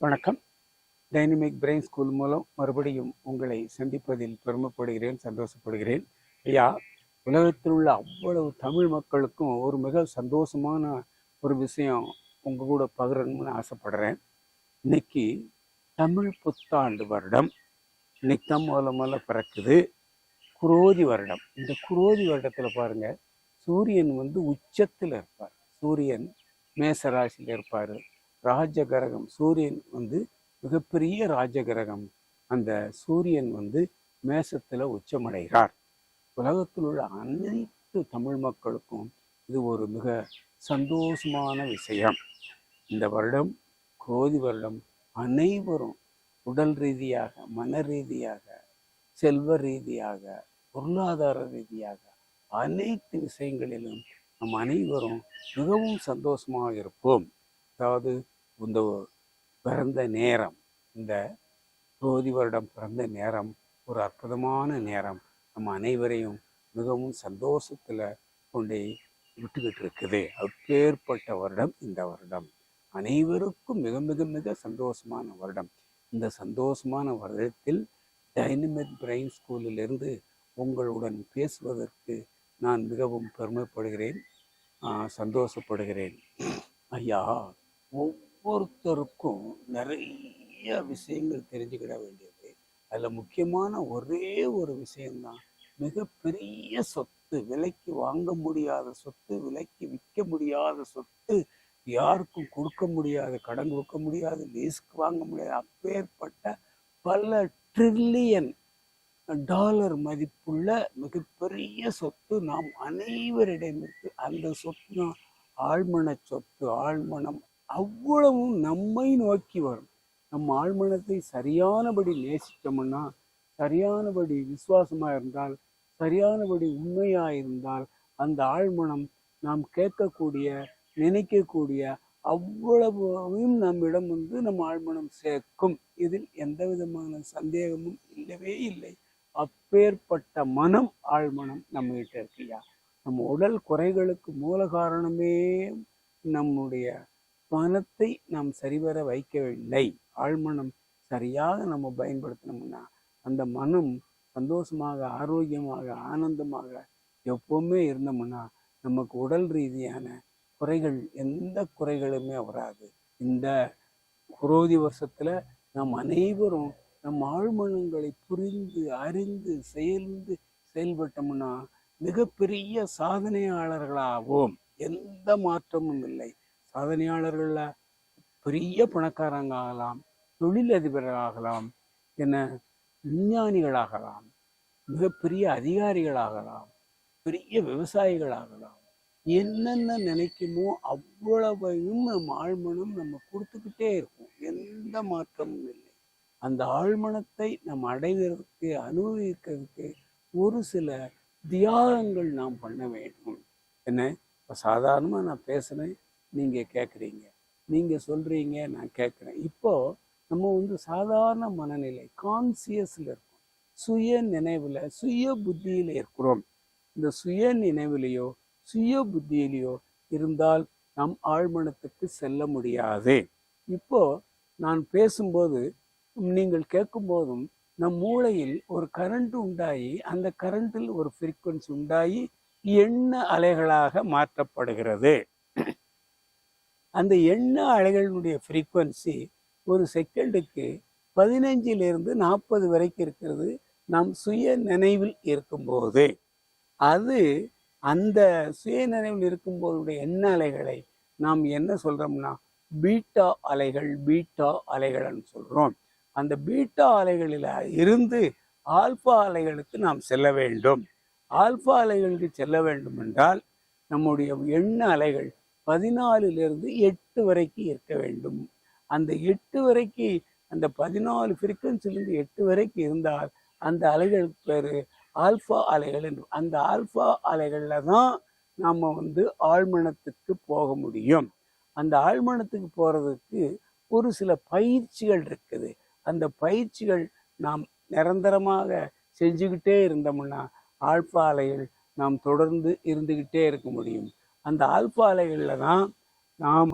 வணக்கம். Dynamic brain school மூலம் மறுபடியும் உங்களை சந்திப்பதில் பெருமைப்படுகிறேன், சந்தோஷப்படுகிறேன். ஐயா, உலகத்தில் உள்ள அவ்வளவு தமிழ் மக்களுக்கும் ஒரு மிக சந்தோஷமான ஒரு விஷயம் உங்கள் கூட பகிரணும்னு ஆசைப்படுறேன். இன்னைக்கு தமிழ் புத்தாண்டு வருடம். இன்னைக்கு தான் முதல்ல பிறக்குது குரோதி வருடம். இந்த குரோதி வருடத்தில் பாருங்க, சூரியன் உச்சத்தில் இருப்பார். சூரியன் மேசராசியில் இருப்பார். ராஜகிரகம் சூரியன் மிகப்பெரிய ராஜகிரகம். அந்த சூரியன் மேசத்துல உச்சமடைகிறார். உலகத்தில் உள்ள அனைத்து தமிழ் மக்களுக்கும் இது ஒரு மிக சந்தோஷமான விஷயம். இந்த வருடம் குரோதி வருடம் அனைவரும் உடல் ரீதியாக, மன ரீதியாக, செல்வ ரீதியாக, பொருளாதார ரீதியாக அனைத்து விஷயங்களிலும் நம் அனைவரும் மிகவும் சந்தோஷமாக இருப்போம். அதாவது இந்த பிறந்த நேரம், இந்த குரோதி வருடம் பிறந்த நேரம் ஒரு அற்புதமான நேரம். நம்ம அனைவரையும் மிகவும் சந்தோஷத்தில் கொண்டு விட்டுக்கிட்டு இருக்குது. அப்பேற்பட்ட வருடம் இந்த வருடம். அனைவருக்கும் மிக மிக மிக சந்தோஷமான வருடம். இந்த சந்தோஷமான வருடத்தில் டைனமிக் பிரெயின் ஸ்கூலிலிருந்து உங்களுடன் பேசுவதற்கு நான் மிகவும் பெருமைப்படுகிறேன், சந்தோஷப்படுகிறேன். ஐயா, ஒவ்வொருத்தருக்கும் நிறைய விஷயங்கள் தெரிஞ்சுக்கிட வேண்டியது. அதில் முக்கியமான ஒரே ஒரு விஷயம்தான், மிகப்பெரிய சொத்து, விலைக்கு வாங்க முடியாத சொத்து, விலைக்கு விற்க முடியாத சொத்து, யாருக்கும் கொடுக்க முடியாது, கடன் கொடுக்க முடியாது, லீஸ்க்கு வாங்க முடியாது, அப்பேற்பட்ட பல ட்ரில்லியன் டாலர் மதிப்புள்ள மிகப்பெரிய சொத்து நாம் அனைவரிடம் இருக்கு. அந்த சொத்து தான் ஆழ்மன சொத்து. ஆழ்மனம் அவ்வளவும் நம்மை நோக்கி வரும். நம் ஆழ்மனத்தை சரியானபடி நேசித்தோம்னா, சரியானபடி விசுவாசமா இருந்தால், சரியானபடி உண்மையா இருந்தால், அந்த ஆழ்மனம் நாம் கேட்கக்கூடிய, நினைக்கக்கூடிய அவ்வளவையும் நம்மிடம் நம் ஆழ்மனம் சேர்க்கும். இதில் எந்த விதமான சந்தேகமும் இல்லவே இல்லை. அப்பேற்பட்ட மனம், ஆழ்மனம் நம்ம கிட்ட இருக்கியா. நம்ம உடல் குறைகளுக்கு மூல காரணமே நம்முடைய மனத்தை நாம் சரிவர வைக்கவில்லை. ஆழ்மனம் சரியாக நம்ம பயன்படுத்தினோம்னா அந்த மனம் சந்தோஷமாக, ஆரோக்கியமாக, ஆனந்தமாக எப்பவுமே இருந்தோம்னா நமக்கு உடல் ரீதியான குறைகள், எந்த குறைகளுமே வராது. இந்த குரோதி வருஷத்துல நாம் அனைவரும் நம் ஆழ்மனங்களை புரிந்து, அறிந்து, செயல்பட்டோம்னா மிகப்பெரிய சாதனையாளர்களாகவும் எந்த மாற்றமும் இல்லை. சாதனையாளர்கள பெரிய பணக்காரங்க ஆகலாம், தொழிலதிபர்களாகலாம், என்ன விஞ்ஞானிகளாகலாம், மிகப்பெரிய அதிகாரிகளாகலாம், பெரிய விவசாயிகளாகலாம். என்னென்ன நினைக்குமோ அவ்வளவையும் நம் ஆழ்மனம் நம்ம கொடுத்துக்கிட்டே இருக்கும். எந்த மாற்றமும் இல்லை. அந்த ஆழ்மனத்தை நம்ம அடைவதற்கு, அனுபவிக்கிறதுக்கு ஒரு சில தியாகங்கள் நாம் பண்ண வேண்டும். என்ன, இப்போ சாதாரணமாக நான் பேசுனேன், நீங்கள் கேட்குறீங்க, நீங்கள் சொல்கிறீங்க, நான் கேட்குறேன். இப்போது நம்ம சாதாரண மனநிலை, கான்சியஸில் இருக்கோம், சுய நினைவில், சுய புத்தியில் இருக்கிறோம். இந்த சுய நினைவிலையோ சுய புத்தியிலையோ இருந்தால் நம் ஆழ்மனத்துக்கு செல்ல முடியாது. இப்போ நான் பேசும்போது, நீங்கள் கேட்கும்போதும் நம் மூளையில் ஒரு கரண்ட் உண்டாகி, அந்த கரண்டில் ஒரு ஃப்ரீக்குவன்சி உண்டாகி எண்ண அலைகளாக மாற்றப்படுகிறது. அந்த எண்ண அலைகளினுடைய ஃப்ரீக்குவன்சி ஒரு செகண்டுக்கு 15 to 40 வரைக்கும் இருக்கிறது நாம் சுய நினைவில் இருக்கும்போது. அது அந்த சுய நினைவில் இருக்கும்போது எண்ண அலைகளை நாம் என்ன சொல்றோம்னா பீட்டா அலைகள்னு சொல்றோம். அந்த பீட்டா அலைகளில் இருந்து ஆல்பா அலைகளுக்கு நாம் செல்ல வேண்டும். ஆல்பா அலைகளுக்கு செல்ல வேண்டும் என்றால் நம்முடைய எண்ண அலைகள் 14 to 8 வரைக்கும் இருக்க வேண்டும். அந்த 8 வரைக்கும், அந்த 14 ஃப்ரீக்வன்சிலிருந்து 8 வரைக்கும் இருந்தால் அந்த அலைகளுக்கு பேரு ஆல்பா அலைகள் என்று. அந்த ஆல்பா அலைகள்ல தான் நாம ஆழ்மனத்துக்கு போக முடியும். அந்த ஆழ்மனத்துக்கு போறதுக்கு ஒரு சில பயிற்சிகள் இருக்குது. அந்த பயிற்சிகள் நாம் நிரந்தரமாக செஞ்சுக்கிட்டே இருந்தோம்னா ஆல்பா அலைகள் நாம் தொடர்ந்து இருந்துக்கிட்டே இருக்க முடியும். அந்த ஆல்பா அலைகளில் தான் நாம்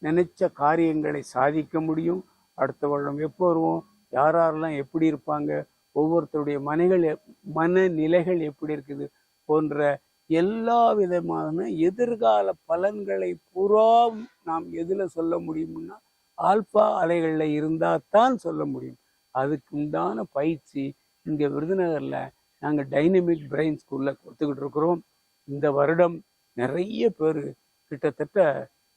நினைச்ச காரியங்களை சாதிக்க முடியும். அடுத்த வருடம் எப்போ வருவோம், யார் யாரெல்லாம் எப்படி இருப்பாங்க, ஒவ்வொருத்தருடைய மனநிலைகள் எப்படி இருக்குது போன்ற எல்லா விதமான எதிர்கால பலன்களை பூரா நாம் எதில் சொல்ல முடியும்னா ஆல்பா அலைகளில் இருந்தால் தான் சொல்ல முடியும். அதுக்கு உண்டான பயிற்சி இங்கே விருதுநகரில் நாங்கள் டைனமிக் பிரெயின் ஸ்கூலில் கொடுத்துக்கிட்டு இருக்கிறோம். இந்த வருடம் நிறைய பேர் கிட்டத்தட்ட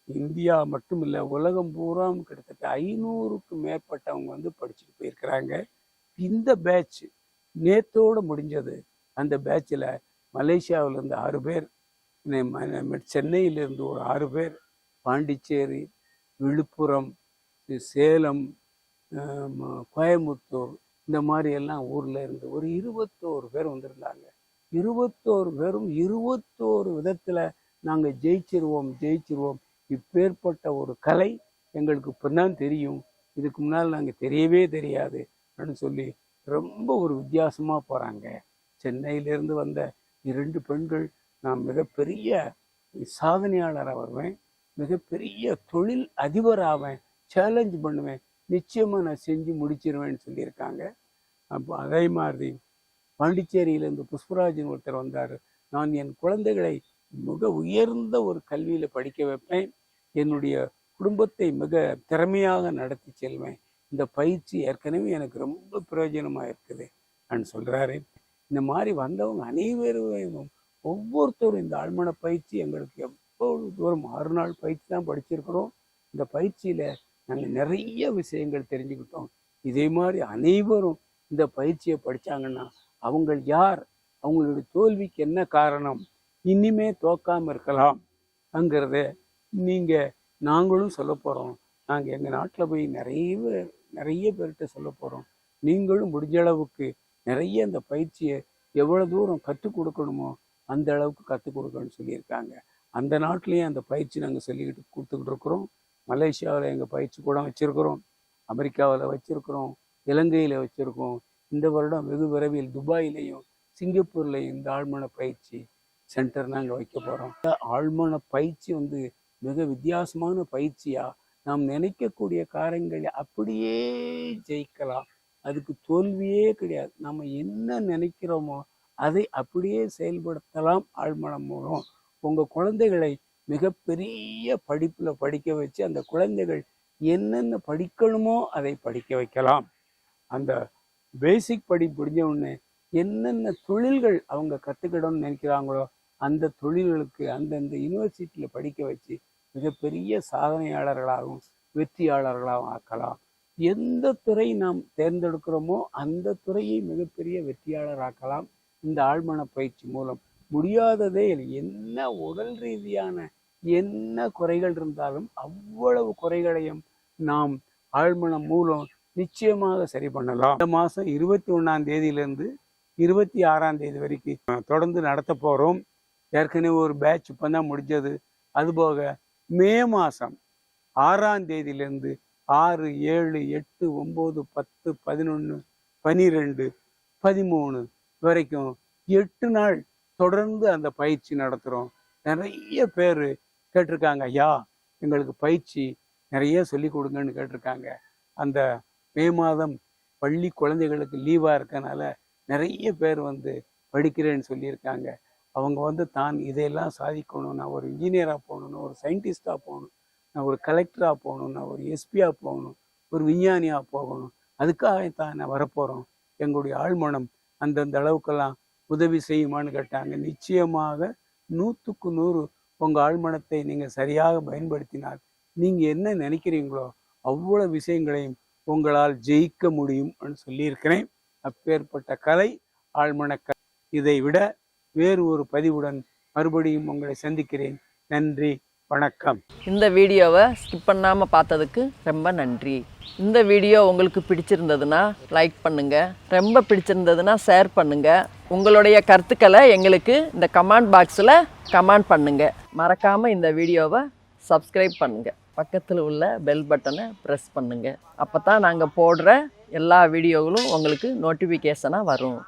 இந்தியா மட்டும் இல்லை, உலகம் பூரா கிட்டத்தட்ட 500க்கும் மேற்பட்டவங்க வந்து படிச்சுட்டு போயிருக்கிறாங்க. இந்த பேட்ச் நேத்தோடு முடிஞ்சது. அந்த பேட்சில் மலேசியாவிலேருந்து 6 பேர், சென்னையிலேருந்து ஒரு 6 பேர், பாண்டிச்சேரி, விழுப்புரம், சேலம், கோயம்புத்தூர் இந்த மாதிரி எல்லாம் ஊரில் இருந்து ஒரு 21 பேர் வந்திருந்தாங்க. 21 பேரும் 21 விதத்தில் நாங்கள் ஜெயிச்சிருவோம். இப்பேற்பட்ட ஒரு கலை எங்களுக்கு இப்போ தான் தெரியும், இதுக்கு முன்னால் நாங்கள் தெரியவே தெரியாது அப்படின்னு சொல்லி ரொம்ப ஒரு வித்தியாசமாக போகிறாங்க. சென்னையிலேருந்து வந்த 2 பெண்கள், நான் மிகப்பெரிய சாதனையாளராக வருவேன், மிகப்பெரிய தொழில் அதிபராவேன், சேலஞ்ச் பண்ணுவேன், நிச்சயமாக நான் செஞ்சு முடிச்சிருவேன்னு சொல்லியிருக்காங்க. அப்போ அதே மாதிரி பாண்டிச்சேரியிலேருந்து புஷ்பராஜன் ஒருத்தர் வந்தார். நான் என் குழந்தைகளை மிக உயர்ந்த ஒரு கல்வியில் படிக்க வைப்பேன், என்னுடைய குடும்பத்தை மிக திறமையாக நடத்தி செல்வேன், இந்த பயிற்சி ஏற்கனவே எனக்கு ரொம்ப பிரயோஜனமாக இருக்குது அப்படின்னு சொல்கிறாரு. இந்த மாதிரி வந்தவங்க அனைவரும் ஒவ்வொருத்தரும் இந்த ஆழ்மன பயிற்சி எங்களுக்கு எவ்வளவு தூரம் 6 நாள் பயிற்சி தான் படிச்சிருக்கிறோம். இந்த பயிற்சியில் நாங்கள் நிறைய விஷயங்கள் தெரிஞ்சுக்கிட்டோம். இதே மாதிரி அனைவரும் இந்த பயிற்சியை படித்தாங்கன்னா அவங்க யார், அவங்களுடைய தோல்விக்கு என்ன காரணம், இனிமே தோக்காமல் இருக்கலாம் அங்கிறத நாங்களும் சொல்ல போகிறோம். நாங்கள் எங்கள் நாட்டில் போய் நிறைய பேர்கிட்ட சொல்ல போகிறோம். நீங்களும் முடிஞ்ச அளவுக்கு நிறைய இந்த பயிற்சியை எவ்வளோ தூரம் கற்றுக் கொடுக்கணுமோ அந்த அளவுக்கு கற்றுக் கொடுக்கணும்னு சொல்லியிருக்காங்க. அந்த நாட்டிலையும் அந்த பயிற்சி நாங்கள் கொடுத்துக்கிட்டு இருக்கிறோம். மலேசியாவில் எங்கள் பயிற்சி கூட வச்சுருக்கிறோம், அமெரிக்காவில் வச்சுருக்கிறோம், இலங்கையில் வச்சுருக்கோம். இந்த வருடம் வெகு விரைவில் துபாயிலையும் சிங்கப்பூர்லையும் இந்த ஆழ்மன பயிற்சி சென்டர் நாங்கள் வைக்க போகிறோம். ஆழ்மன பயிற்சி வந்து மிக வித்தியாசமான பயிற்சியாக நாம் நினைக்கக்கூடிய காரியங்களை அப்படியே ஜெயிக்கலாம். அதுக்கு தோல்வியே கிடையாது. நம்ம என்ன நினைக்கிறோமோ அதை அப்படியே செயல்படுத்தலாம் ஆழ்மனம் மூலம். உங்கள் குழந்தைகளை மிகப்பெரிய படிப்பில் படிக்க வச்சு அந்த குழந்தைகள் என்னென்ன படிக்கணுமோ அதை படிக்க வைக்கலாம். அந்த பேசிக் படிப்பு முடிஞ்ச உடனே என்னென்ன தொழில்கள் அவங்க கற்றுக்கிடணும்னு நினைக்கிறாங்களோ அந்த தொழில்களுக்கு அந்தந்த யூனிவர்சிட்டியில் படிக்க வச்சு மிகப்பெரிய சாதனையாளர்களாகவும் வெற்றியாளர்களாகவும் ஆக்கலாம். எந்த துறை நாம் தேர்ந்தெடுக்கிறோமோ அந்த துறையை மிகப்பெரிய வெற்றியாளராக்கலாம் இந்த ஆழ்மன பயிற்சி மூலம். முடியாததே என்ன உடல் ரீதியான என்ன குறைகள் இருந்தாலும் அவ்வளவு குறைகளையும் நாம் ஆழ்மனம் மூலம் நிச்சயமாக சரி பண்ணலாம். இந்த மாதம் 21ஆம் தேதியிலிருந்து 26ஆம் தேதி வரைக்கும் தொடர்ந்து நடத்த போகிறோம். ஏற்கனவே ஒரு பேட்ச் இப்போ தான் முடிஞ்சது. அதுபோக மே மாதம் 6ஆம் தேதியிலேருந்து 6, 7, 8, 9, 10, 11, 12, 13 வரைக்கும் 8 நாள் தொடர்ந்து அந்த பயிற்சி நடத்துகிறோம். நிறைய பேர் கேட்டிருக்காங்க, ஐயா எங்களுக்கு பயிற்சி நிறைய சொல்லி கொடுங்கன்னு கேட்டிருக்காங்க. அந்த மே மாதம் பள்ளி குழந்தைகளுக்கு லீவாக இருக்கனால நிறைய பேர் வந்து படிக்கிறேன்னு சொல்லியிருக்காங்க. அவங்க தான் இதையெல்லாம் சாதிக்கணும், நான் ஒரு இன்ஜினியராக போகணும், நான் ஒரு சயின்டிஸ்டாக போகணும், நான் ஒரு கலெக்டராக போகணும், நான் ஒரு எஸ்பியாக போகணும், ஒரு விஞ்ஞானியாக போகணும், அதுக்காகத்தான் நான் வரப்போகிறோம், எங்களுடைய ஆழ்மனம் அந்தந்த அளவுக்கெல்லாம் உதவி செய்யுமான்னு கேட்டாங்க. நிச்சயமாக 100க்கு 100 உங்கள் ஆழ்மனத்தை நீங்கள் சரியாக பயன்படுத்தினால் நீங்கள் என்ன நினைக்கிறீங்களோ அவ்வளோ விஷயங்களையும் உங்களால் ஜெயிக்க முடியும்னு சொல்லியிருக்கிறேன். அப்பேற்பட்ட கலை ஆழ்மன கலை. இதை விட வேறு ஒரு பதிவுடன் மறுபடியும் உங்களை சந்திக்கிறேன். நன்றி, வணக்கம். இந்த வீடியோவை ஸ்கிப் பண்ணாமல் பார்த்ததுக்கு ரொம்ப நன்றி. இந்த வீடியோ உங்களுக்கு பிடிச்சிருந்ததுன்னா லைக் பண்ணுங்கள், ரொம்ப பிடிச்சிருந்ததுன்னா ஷேர் பண்ணுங்கள். உங்களுடைய கருத்துக்களை எங்களுக்கு இந்த கமெண்ட் பாக்ஸில் கமெண்ட் பண்ணுங்கள். மறக்காமல் இந்த வீடியோவை சப்ஸ்கிரைப் பண்ணுங்கள், பக்கத்தில் உள்ள பெல் பட்டனை ப்ரெஸ் பண்ணுங்கள். அப்போ தான் நாங்கள் போடுற எல்லா வீடியோகளும் உங்களுக்கு நோட்டிஃபிகேஷனாக வரும்.